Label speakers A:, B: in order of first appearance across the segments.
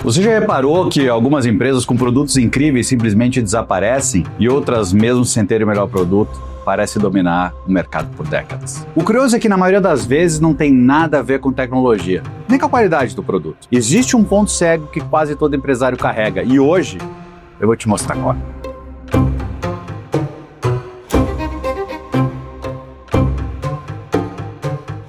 A: Você já reparou que algumas empresas com produtos incríveis simplesmente desaparecem e outras, mesmo sem terem o melhor produto, parecem dominar o mercado por décadas? O curioso é que na maioria das vezes não tem nada a ver com tecnologia, nem com a qualidade do produto. Existe um ponto cego que quase todo empresário carrega e hoje eu vou te mostrar qual.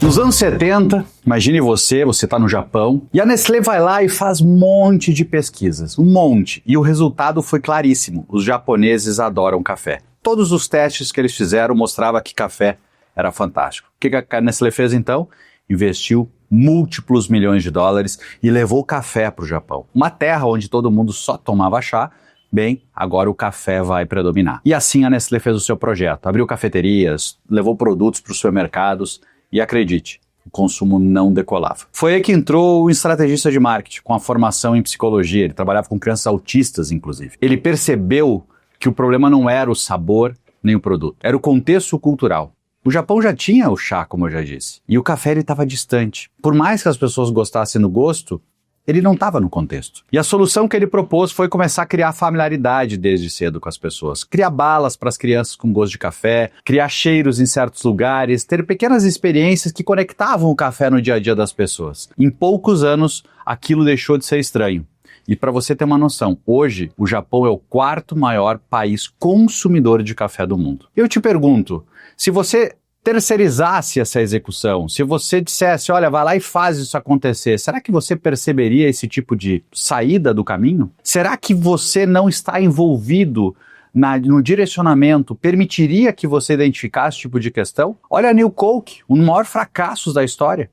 A: Nos anos 70, imagine você está no Japão, e a Nestlé vai lá e faz um monte de pesquisas, um monte, e o resultado foi claríssimo, os japoneses adoram café. Todos os testes que eles fizeram mostravam que café era fantástico. O que a Nestlé fez então? Investiu múltiplos milhões de dólares e levou o café para o Japão. Uma terra onde todo mundo só tomava chá, bem, agora o café vai predominar. E assim a Nestlé fez o seu projeto, abriu cafeterias, levou produtos para os supermercados, e acredite, o consumo não decolava. Foi aí que entrou o estrategista de marketing, com a formação em psicologia. Ele trabalhava com crianças autistas, inclusive. Ele percebeu que o problema não era o sabor nem o produto, era o contexto cultural. O Japão já tinha o chá, como eu já disse, e o café estava distante. Por mais que as pessoas gostassem do gosto, ele não estava no contexto. E a solução que ele propôs foi começar a criar familiaridade desde cedo com as pessoas. Criar balas para as crianças com gosto de café, criar cheiros em certos lugares, ter pequenas experiências que conectavam o café no dia a dia das pessoas. Em poucos anos, aquilo deixou de ser estranho. E para você ter uma noção, hoje o Japão é o quarto maior país consumidor de café do mundo. Eu te pergunto, se você terceirizasse essa execução, se você dissesse, olha, vai lá e faz isso acontecer, será que você perceberia esse tipo de saída do caminho? Será que você não está envolvido no direcionamento, permitiria que você identificasse esse tipo de questão? Olha a New Coke, um dos maiores fracassos da história.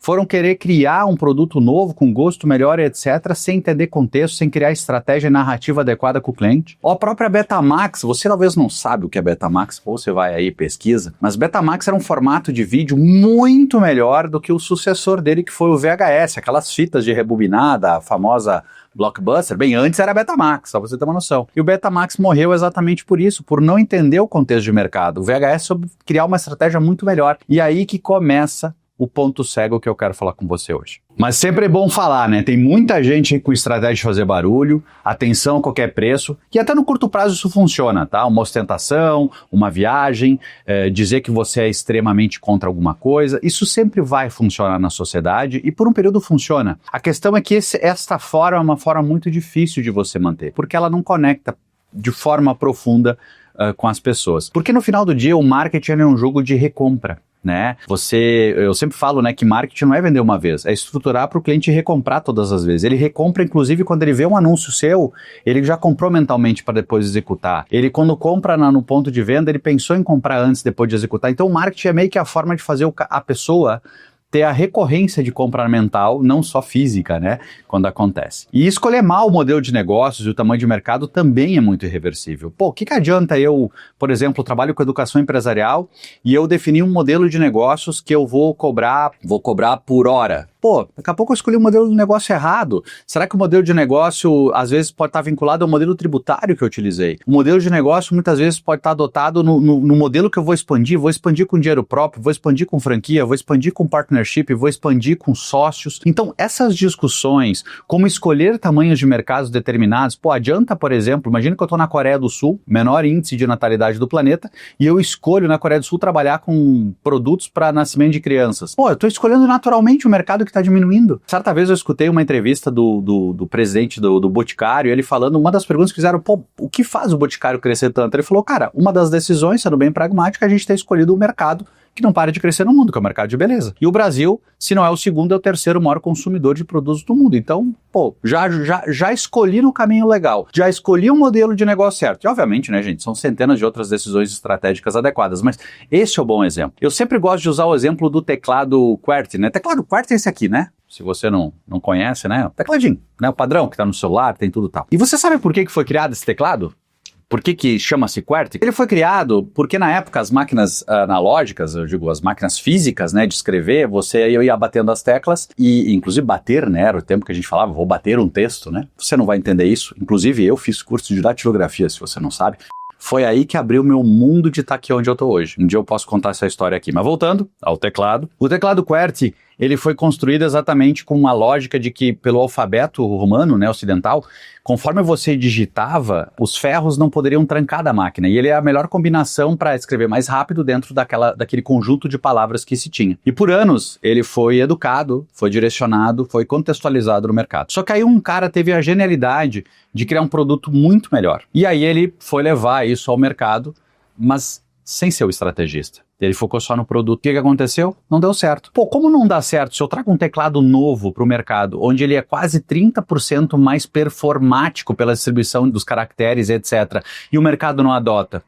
A: Foram querer criar um produto novo, com gosto melhor, etc., sem entender contexto, sem criar estratégia e narrativa adequada com o cliente. Ou a própria Betamax, você talvez não sabe o que é Betamax, ou você vai aí e pesquisa, mas Betamax era um formato de vídeo muito melhor do que o sucessor dele, que foi o VHS, aquelas fitas de rebobinada, a famosa Blockbuster. Bem, antes era Betamax, só pra você ter uma noção. E o Betamax morreu exatamente por isso, por não entender o contexto de mercado. O VHS soube criar uma estratégia muito melhor. E aí que começa o ponto cego que eu quero falar com você hoje. Mas sempre é bom falar, né? Tem muita gente aí com estratégia de fazer barulho, atenção a qualquer preço, e até no curto prazo isso funciona, tá? Uma ostentação, uma viagem, dizer que você é extremamente contra alguma coisa, isso sempre vai funcionar na sociedade e por um período funciona. A questão é que esta forma é uma forma muito difícil de você manter, porque ela não conecta de forma profunda com as pessoas. Porque no final do dia o marketing é um jogo de recompra. Né? Eu sempre falo, né, que marketing não é vender uma vez, é estruturar para o cliente recomprar todas as vezes. Ele recompra, inclusive, quando ele vê um anúncio seu, ele já comprou mentalmente para depois executar. Ele, quando compra no ponto de venda, ele pensou em comprar antes, depois de executar. Então, o marketing é meio que a forma de fazer a pessoa ter a recorrência de compra mental, não só física, né, quando acontece. E escolher mal o modelo de negócios e o tamanho de mercado também é muito irreversível. Pô, o que adianta eu, por exemplo, trabalho com educação empresarial e eu definir um modelo de negócios que eu vou cobrar por hora? Pô, daqui a pouco eu escolhi um modelo de negócio errado. Será que o modelo de negócio, às vezes, pode estar vinculado ao modelo tributário que eu utilizei? O modelo de negócio, muitas vezes, pode estar adotado no modelo que eu vou expandir com dinheiro próprio, vou expandir com franquia, vou expandir com partnership, vou expandir com sócios. Então, essas discussões, como escolher tamanhos de mercados determinados, pô, adianta, por exemplo, imagina que eu estou na Coreia do Sul, menor índice de natalidade do planeta, e eu escolho na Coreia do Sul trabalhar com produtos para nascimento de crianças. Pô, eu estou escolhendo naturalmente o mercado que está diminuindo. Certa vez eu escutei uma entrevista do presidente do Boticário, ele falando, uma das perguntas que fizeram, pô, o que faz o Boticário crescer tanto? Ele falou, cara, uma das decisões, sendo bem pragmática, a gente ter escolhido o mercado que não para de crescer no mundo, que é o mercado de beleza. E o Brasil, se não é o segundo, é o terceiro maior consumidor de produtos do mundo. Então, pô, já escolhi no caminho legal, já escolhi um modelo de negócio certo. E obviamente, né, gente, são centenas de outras decisões estratégicas adequadas, mas esse é o bom exemplo. Eu sempre gosto de usar o exemplo do teclado QWERTY, né? Teclado QWERTY é esse aqui, né? Se você não conhece, né? O tecladinho, né? O padrão que tá no celular, tem tudo tal. E você sabe por que foi criado esse teclado? Por que chama-se QWERTY? Ele foi criado porque na época as máquinas analógicas, eu digo as máquinas físicas, né, de escrever, eu ia batendo as teclas e inclusive bater, né, era o tempo que a gente falava, vou bater um texto, né? Você não vai entender isso. Inclusive eu fiz curso de datilografia, se você não sabe. Foi aí que abriu o meu mundo de estar aqui onde eu tô hoje. Um dia eu posso contar essa história aqui. Mas voltando ao teclado. O teclado QWERTY, ele foi construído exatamente com uma lógica de que, pelo alfabeto romano, né, ocidental, conforme você digitava, os ferros não poderiam trancar da máquina. E ele é a melhor combinação para escrever mais rápido dentro daquele conjunto de palavras que se tinha. E por anos, ele foi educado, foi direcionado, foi contextualizado no mercado. Só que aí um cara teve a genialidade de criar um produto muito melhor. E aí ele foi levar isso ao mercado, mas sem ser o estrategista. Ele focou só no produto. O que aconteceu? Não deu certo. Pô, como não dá certo se eu trago um teclado novo para o mercado, onde ele é quase 30% mais performático pela distribuição dos caracteres, etc., e o mercado não adota?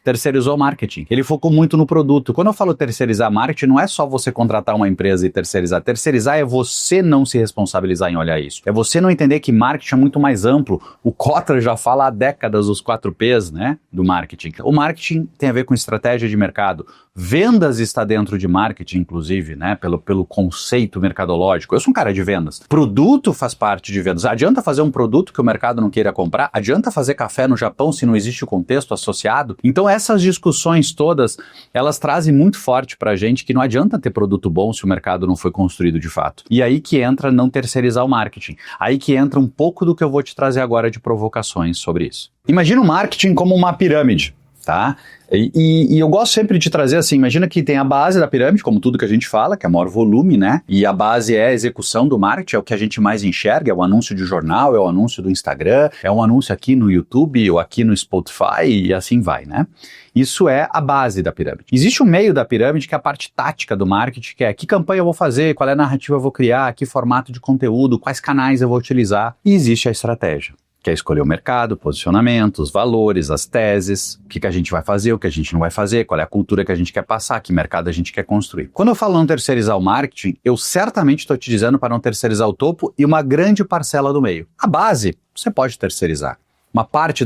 A: Terceirizou o marketing. Ele focou muito no produto. Quando eu falo terceirizar marketing, não é só você contratar uma empresa e terceirizar. Terceirizar é você não se responsabilizar em olhar isso. É você não entender que marketing é muito mais amplo. O Kotler já fala há décadas os 4 Ps, né, do marketing. O marketing tem a ver com estratégia de mercado. Vendas está dentro de marketing, inclusive, né, pelo conceito mercadológico. Eu sou um cara de vendas. Produto faz parte de vendas. Adianta fazer um produto que o mercado não queira comprar? Adianta fazer café no Japão se não existe o contexto associado? Então, essas discussões todas, elas trazem muito forte pra gente que não adianta ter produto bom se o mercado não foi construído de fato. E aí que entra não terceirizar o marketing. Aí que entra um pouco do que eu vou te trazer agora de provocações sobre isso. Imagina o marketing como uma pirâmide, tá? E eu gosto sempre de trazer assim, imagina que tem a base da pirâmide, como tudo que a gente fala, que é o maior volume, né? E a base é a execução do marketing, é o que a gente mais enxerga, é o anúncio de jornal, é o anúncio do Instagram, é um anúncio aqui no YouTube ou aqui no Spotify e assim vai, né? Isso é a base da pirâmide. Existe um meio da pirâmide que é a parte tática do marketing, que é que campanha eu vou fazer, qual é a narrativa eu vou criar, que formato de conteúdo, quais canais eu vou utilizar. E existe a estratégia, que é escolher o mercado, posicionamento, os valores, as teses, o que a gente vai fazer, o que a gente não vai fazer, qual é a cultura que a gente quer passar, que mercado a gente quer construir. Quando eu falo não terceirizar o marketing, eu certamente estou te dizendo para não terceirizar o topo e uma grande parcela do meio. A base, você pode terceirizar. Uma parte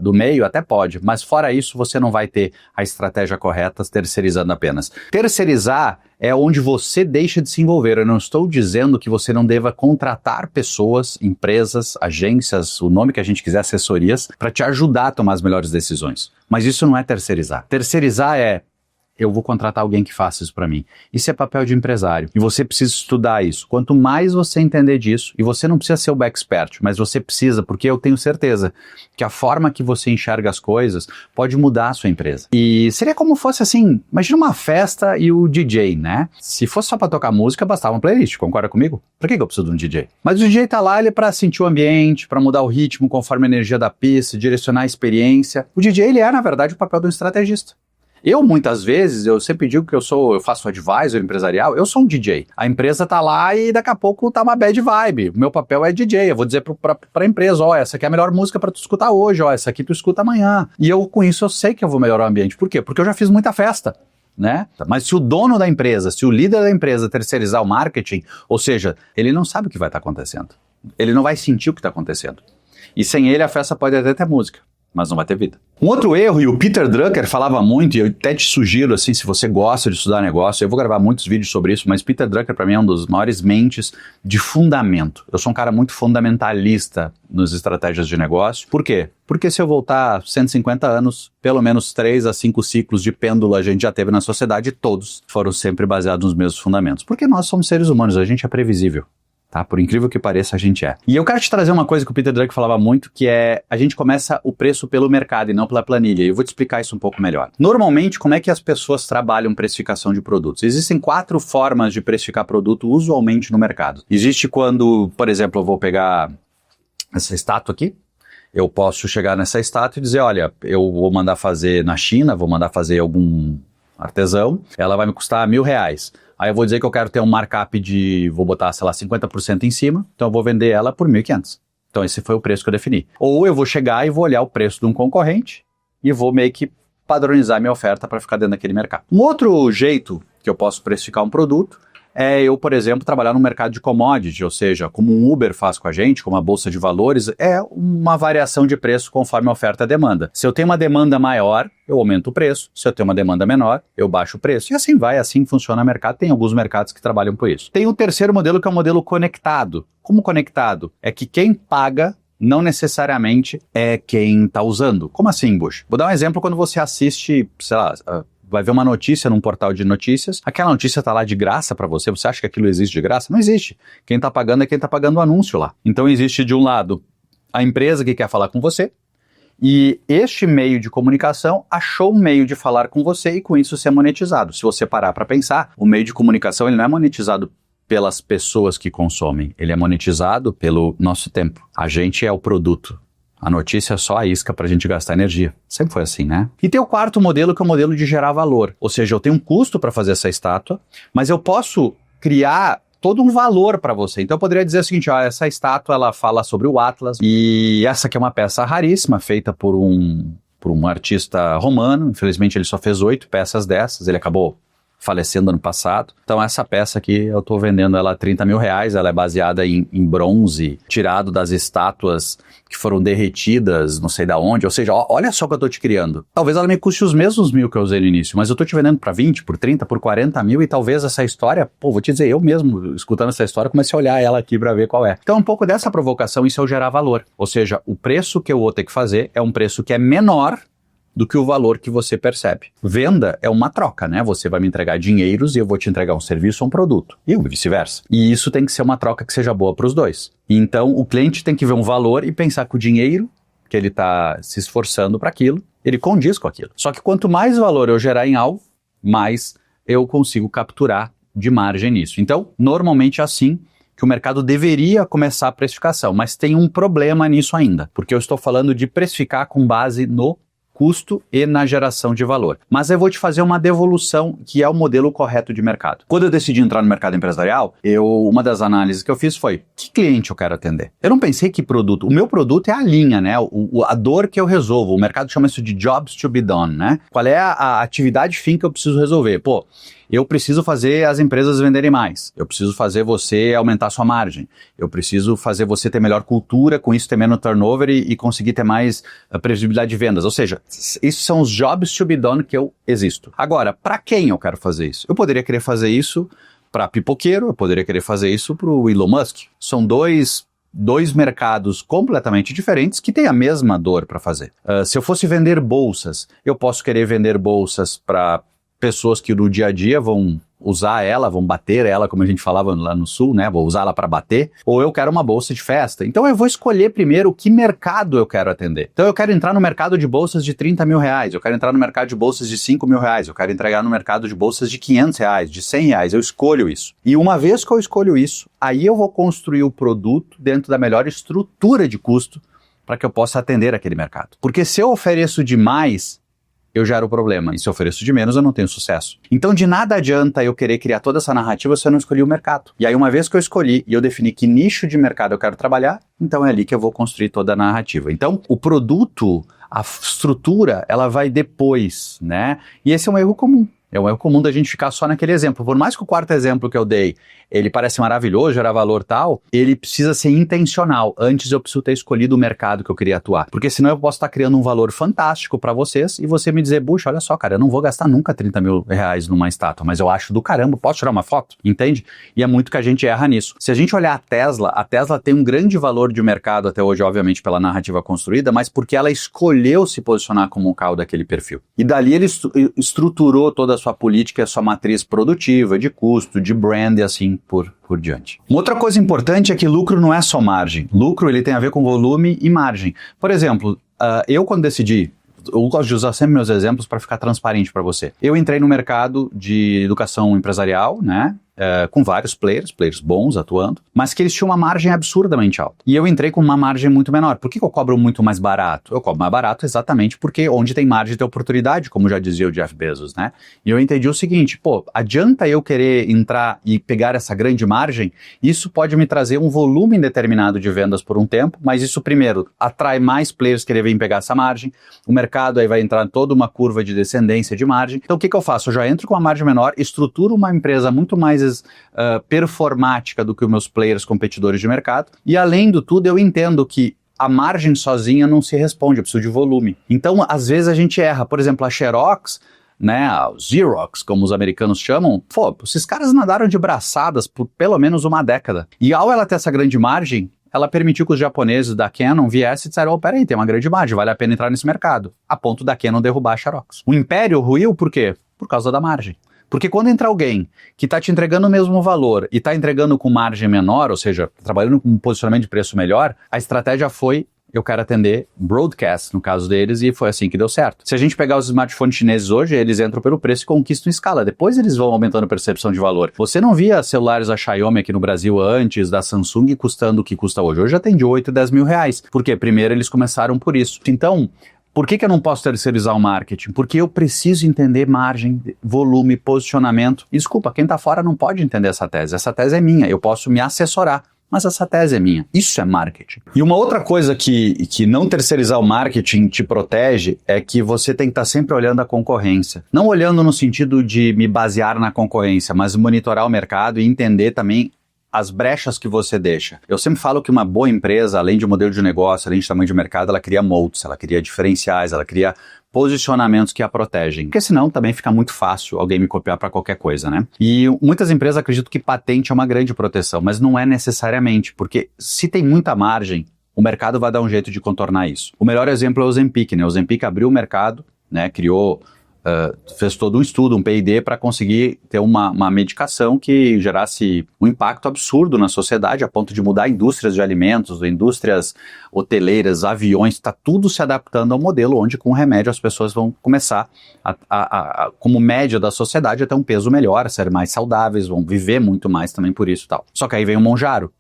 A: do meio até pode, mas fora isso você não vai ter a estratégia correta terceirizando apenas. Terceirizar é onde você deixa de se envolver. Eu não estou dizendo que você não deva contratar pessoas, empresas, agências, o nome que a gente quiser, assessorias, para te ajudar a tomar as melhores decisões. Mas isso não é terceirizar. Terceirizar é: eu vou contratar alguém que faça isso para mim. Isso é papel de empresário. E você precisa estudar isso. Quanto mais você entender disso, e você não precisa ser o expert, mas você precisa, porque eu tenho certeza que a forma que você enxerga as coisas pode mudar a sua empresa. E seria como fosse assim, imagina uma festa e o DJ, né? Se fosse só para tocar música, bastava uma playlist, concorda comigo? Pra que eu preciso de um DJ? Mas o DJ tá lá, ele é pra sentir o ambiente, para mudar o ritmo conforme a energia da pista, direcionar a experiência. O DJ, ele é, na verdade, o papel do estrategista. Eu, muitas vezes, eu sempre digo que eu faço advisor empresarial, eu sou um DJ. A empresa tá lá e daqui a pouco tá uma bad vibe. O meu papel é DJ, eu vou dizer pra empresa, ó, essa aqui é a melhor música pra tu escutar hoje, ó, essa aqui tu escuta amanhã. E eu, com isso, eu sei que eu vou melhorar o ambiente. Por quê? Porque eu já fiz muita festa, né? Mas se o dono da empresa, se o líder da empresa terceirizar o marketing, ou seja, ele não sabe o que vai estar acontecendo. Ele não vai sentir o que está acontecendo. E sem ele, a festa pode até ter música, mas não vai ter vida. Um outro erro, e o Peter Drucker falava muito, e eu até te sugiro, assim, se você gosta de estudar negócio, eu vou gravar muitos vídeos sobre isso, mas Peter Drucker, para mim, é um dos maiores mentes de fundamento. Eu sou um cara muito fundamentalista nas estratégias de negócio. Por quê? Porque se eu voltar 150 anos, pelo menos 3 a 5 ciclos de pêndulo a gente já teve na sociedade, e todos foram sempre baseados nos mesmos fundamentos. Porque nós somos seres humanos, a gente é previsível. Tá? Por incrível que pareça, a gente é. E eu quero te trazer uma coisa que o Peter Drucker falava muito, que é a gente começa o preço pelo mercado e não pela planilha. E eu vou te explicar isso um pouco melhor. Normalmente, como é que as pessoas trabalham precificação de produtos? Existem 4 formas de precificar produto usualmente no mercado. Existe quando, por exemplo, eu vou pegar essa estátua aqui. Eu posso chegar nessa estátua e dizer, olha, eu vou mandar fazer na China, vou mandar fazer algum artesão, ela vai me custar R$1.000. Aí eu vou dizer que eu quero ter um markup de, vou botar, sei lá, 50% em cima, então eu vou vender ela por 1.500. Então esse foi o preço que eu defini. Ou eu vou chegar e vou olhar o preço de um concorrente e vou meio que padronizar minha oferta para ficar dentro daquele mercado. Um outro jeito que eu posso precificar um produto é eu, por exemplo, trabalhar no mercado de commodity, ou seja, como um Uber faz com a gente, como a Bolsa de Valores, é uma variação de preço conforme a oferta e a demanda. Se eu tenho uma demanda maior, eu aumento o preço. Se eu tenho uma demanda menor, eu baixo o preço. E assim vai, assim funciona o mercado. Tem alguns mercados que trabalham por isso. Tem o terceiro modelo, que é o modelo conectado. Como conectado? É que quem paga não necessariamente é quem está usando. Como assim, Bush? Vou dar um exemplo quando você assiste, sei lá, vai ver uma notícia num portal de notícias, aquela notícia tá lá de graça para você, você acha que aquilo existe de graça? Não existe. Quem tá pagando é quem tá pagando o anúncio lá. Então existe de um lado a empresa que quer falar com você, e este meio de comunicação achou um meio de falar com você e com isso ser monetizado. Se você parar para pensar, o meio de comunicação ele não é monetizado pelas pessoas que consomem, ele é monetizado pelo nosso tempo. A gente é o produto. A notícia é só a isca para a gente gastar energia. Sempre foi assim, né? E tem o quarto modelo, que é o modelo de gerar valor. Ou seja, eu tenho um custo para fazer essa estátua, mas eu posso criar todo um valor para você. Então eu poderia dizer o seguinte, ó, essa estátua ela fala sobre o Atlas, e essa aqui é uma peça raríssima, feita por um artista romano. Infelizmente ele só fez 8 peças dessas, ele acabou falecendo ano passado. Então essa peça aqui eu tô vendendo ela a 30 mil reais, ela é baseada em bronze, tirado das estátuas que foram derretidas, não sei da onde, ou seja, olha só o que eu tô te criando. Talvez ela me custe os mesmos 1.000 que eu usei no início, mas eu tô te vendendo para 20, por 30, por 40 mil, e talvez essa história, vou te dizer, eu mesmo, escutando essa história, comecei a olhar ela aqui para ver qual é. Então um pouco dessa provocação, isso é o gerar valor. Ou seja, o preço que eu vou ter que fazer é um preço que é menor do que o valor que você percebe. Venda é uma troca, né? Você vai me entregar dinheiros e eu vou te entregar um serviço ou um produto. E vice-versa. E isso tem que ser uma troca que seja boa para os dois. Então, o cliente tem que ver um valor e pensar que o dinheiro que ele está se esforçando para aquilo, ele condiz com aquilo. Só que quanto mais valor eu gerar em algo, mais eu consigo capturar de margem nisso. Então, normalmente é assim que o mercado deveria começar a precificação. Mas tem um problema nisso ainda. Porque eu estou falando de precificar com base no custo e na geração de valor. Mas eu vou te fazer uma devolução que é o modelo correto de mercado. Quando eu decidi entrar no mercado empresarial, uma das análises que eu fiz foi, que cliente eu quero atender? Eu não pensei que produto, o meu produto é a linha, né? A dor que eu resolvo, o mercado chama isso de jobs to be done, né? Qual é a atividade fim que eu preciso resolver? Pô, eu preciso fazer as empresas venderem mais, eu preciso fazer você aumentar sua margem, eu preciso fazer você ter melhor cultura, com isso ter menos turnover e conseguir ter mais previsibilidade de vendas. Ou seja, esses são os jobs to be done que eu existo. Agora, para quem eu quero fazer isso? Eu poderia querer fazer isso para pipoqueiro, eu poderia querer fazer isso para o Elon Musk. São dois mercados completamente diferentes que têm a mesma dor para fazer. Se eu fosse vender bolsas, eu posso querer vender bolsas para pessoas que no dia a dia vão usar ela, vão bater ela, como a gente falava lá no sul, né? Vou usar ela para bater. Ou eu quero uma bolsa de festa. Então eu vou escolher primeiro que mercado eu quero atender. Então eu quero entrar no mercado de bolsas de 30 mil reais, eu quero entrar no mercado de bolsas de 5 mil reais, eu quero entregar no mercado de bolsas de 500 reais, de 100 reais. Eu escolho isso. E uma vez que eu escolho isso, aí eu vou construir o produto dentro da melhor estrutura de custo para que eu possa atender aquele mercado. Porque se eu ofereço demais, eu gero o problema. E se eu ofereço de menos, eu não tenho sucesso. Então, de nada adianta eu querer criar toda essa narrativa se eu não escolhi o mercado. E aí, uma vez que eu escolhi e eu defini que nicho de mercado eu quero trabalhar, então é ali que eu vou construir toda a narrativa. Então, o produto, a estrutura, ela vai depois, né? E esse é um erro comum. É um erro comum da gente ficar só naquele exemplo. Por mais que o quarto exemplo que eu dei, ele parece maravilhoso, gerar valor tal, ele precisa ser intencional. Antes eu preciso ter escolhido o mercado que eu queria atuar. Porque senão eu posso estar criando um valor fantástico para vocês e você me dizer, buxa, olha só, cara, eu não vou gastar nunca 30 mil reais numa estátua, mas eu acho do caramba, posso tirar uma foto? Entende? E é muito que a gente erra nisso. Se a gente olhar a Tesla tem um grande valor de mercado até hoje, obviamente, pela narrativa construída, mas porque ela escolheu se posicionar como um carro daquele perfil. E dali ele estruturou toda a sua política, a sua matriz produtiva, de custo, de brand e assim por diante. Uma outra coisa importante é que lucro não é só margem. Lucro ele tem a ver com volume e margem. Por exemplo, eu quando decidi, eu gosto de usar sempre meus exemplos para ficar transparente para você. Eu entrei no mercado de educação empresarial, né? Com vários players bons atuando, mas que eles tinham uma margem absurdamente alta. E eu entrei com uma margem muito menor. Por que eu cobro muito mais barato? Eu cobro mais barato exatamente porque onde tem margem tem oportunidade, como já dizia o Jeff Bezos, né? E eu entendi o seguinte, pô, adianta eu querer entrar e pegar essa grande margem? Isso pode me trazer um volume indeterminado de vendas por um tempo, mas isso primeiro atrai mais players que querem pegar essa margem, o mercado aí vai entrar em toda uma curva de descendência de margem. Então o que eu faço? Eu já entro com uma margem menor, estruturo uma empresa muito mais performática do que os meus players competidores de mercado, e além do tudo eu entendo que a margem sozinha não se responde, eu preciso de volume. Então às vezes a gente erra, por exemplo a Xerox, né, o Xerox, como os americanos chamam, pô, esses caras nadaram de braçadas por pelo menos uma década, e ao ela ter essa grande margem, ela permitiu que os japoneses da Canon viessem e disseram, oh, peraí, tem uma grande margem, vale a pena entrar nesse mercado, a ponto da Canon derrubar a Xerox. O império ruiu por quê? Por causa da margem. Porque quando entra alguém que está te entregando o mesmo valor e está entregando com margem menor, ou seja, trabalhando com um posicionamento de preço melhor, a estratégia foi: eu quero atender broadcast, no caso deles, e foi assim que deu certo. Se a gente pegar os smartphones chineses hoje, eles entram pelo preço e conquistam escala. Depois eles vão aumentando a percepção de valor. Você não via celulares da Xiaomi aqui no Brasil antes, da Samsung, custando o que custa hoje. Hoje já tem de 8 e 10 mil reais. Por quê? Primeiro eles começaram por isso. Então, por que eu não posso terceirizar o marketing? Porque eu preciso entender margem, volume, posicionamento. E, desculpa, quem está fora não pode entender essa tese. Essa tese é minha, eu posso me assessorar. Mas essa tese é minha. Isso é marketing. E uma outra coisa que não terceirizar o marketing te protege é que você tem que estar sempre olhando a concorrência. Não olhando no sentido de me basear na concorrência, mas monitorar o mercado e entender também as brechas que você deixa. Eu sempre falo que uma boa empresa, além de modelo de negócio, além de tamanho de mercado, ela cria moats, ela cria diferenciais, ela cria posicionamentos que a protegem. Porque senão também fica muito fácil alguém me copiar para qualquer coisa, né? E muitas empresas acreditam que patente é uma grande proteção, mas não é necessariamente, porque se tem muita margem, o mercado vai dar um jeito de contornar isso. O melhor exemplo é o Ozempic, né? O Ozempic abriu o mercado, né? Criou, fez todo um estudo, um P&D para conseguir ter uma medicação que gerasse um impacto absurdo na sociedade, a ponto de mudar indústrias de alimentos, indústrias hoteleiras, aviões, está tudo se adaptando ao modelo onde com o remédio as pessoas vão começar, como média da sociedade, a ter um peso melhor, a ser mais saudáveis, vão viver muito mais também por isso e tal. Só que aí vem o Mounjaro.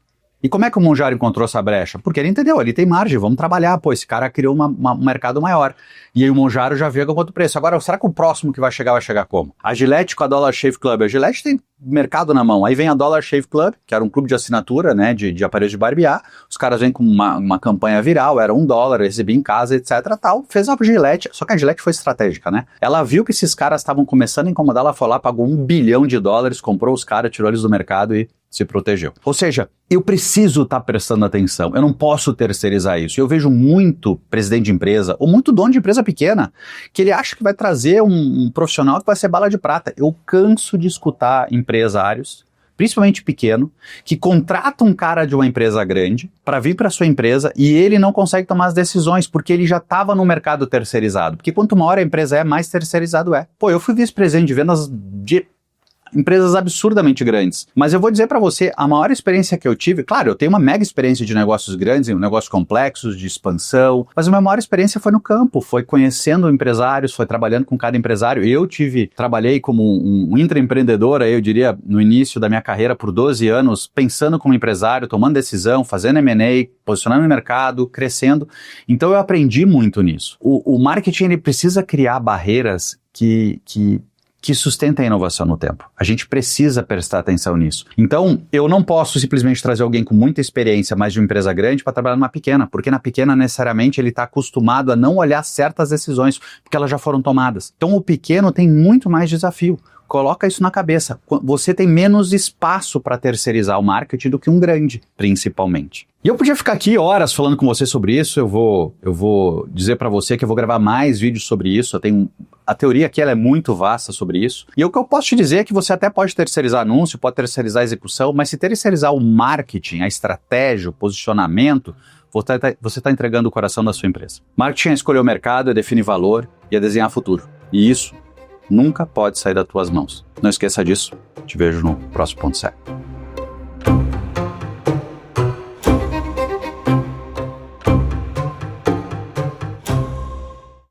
A: E como é que o Mounjaro encontrou essa brecha? Porque ele entendeu, ali tem margem, vamos trabalhar, pô, esse cara criou um mercado maior. E aí o Mounjaro já veio com quanto preço. Agora, será que o próximo que vai chegar como? A Gillette com a Dollar Shave Club. A Gillette tem mercado na mão. Aí vem a Dollar Shave Club, que era um clube de assinatura, né, de aparelhos de barbear. Os caras vêm com uma campanha viral, era $1, recebia em casa, etc, tal. Fez a Gillette, só que a Gillette foi estratégica, né? Ela viu que esses caras estavam começando a incomodar, ela foi lá, pagou $1 bilhão, comprou os caras, tirou eles do mercado e se protegeu. Ou seja, eu preciso estar prestando atenção, eu não posso terceirizar isso. Eu vejo muito presidente de empresa, ou muito dono de empresa pequena, que ele acha que vai trazer um profissional que vai ser bala de prata. Eu canso de escutar empresários, principalmente pequeno, que contrata um cara de uma empresa grande para vir para sua empresa e ele não consegue tomar as decisões porque ele já estava no mercado terceirizado. Porque quanto maior a empresa é, mais terceirizado é. Pô, eu fui vice-presidente de vendas de empresas absurdamente grandes. Mas eu vou dizer para você, a maior experiência que eu tive, claro, eu tenho uma mega experiência de negócios grandes, negócios complexos, de expansão, mas a minha maior experiência foi no campo, foi conhecendo empresários, foi trabalhando com cada empresário. Trabalhei como um intraempreendedor, eu diria, no início da minha carreira por 12 anos, pensando como empresário, tomando decisão, fazendo M&A, posicionando no mercado, crescendo. Então eu aprendi muito nisso. O marketing, ele precisa criar barreiras que sustenta a inovação no tempo. A gente precisa prestar atenção nisso. Então, eu não posso simplesmente trazer alguém com muita experiência, mas de uma empresa grande, para trabalhar numa pequena, porque na pequena, necessariamente, ele está acostumado a não olhar certas decisões, porque elas já foram tomadas. Então, o pequeno tem muito mais desafio. Coloca isso na cabeça. Você tem menos espaço para terceirizar o marketing do que um grande, principalmente. E eu podia ficar aqui horas falando com você sobre isso. Eu vou dizer para você que eu vou gravar mais vídeos sobre isso. A teoria aqui ela é muito vasta sobre isso. E o que eu posso te dizer é que você até pode terceirizar anúncio, pode terceirizar a execução, mas se terceirizar o marketing, a estratégia, o posicionamento, você está entregando o coração da sua empresa. Marketing é escolher o mercado, é definir valor e é desenhar futuro. E isso nunca pode sair das tuas mãos. Não esqueça disso. Te vejo no próximo ponto cego.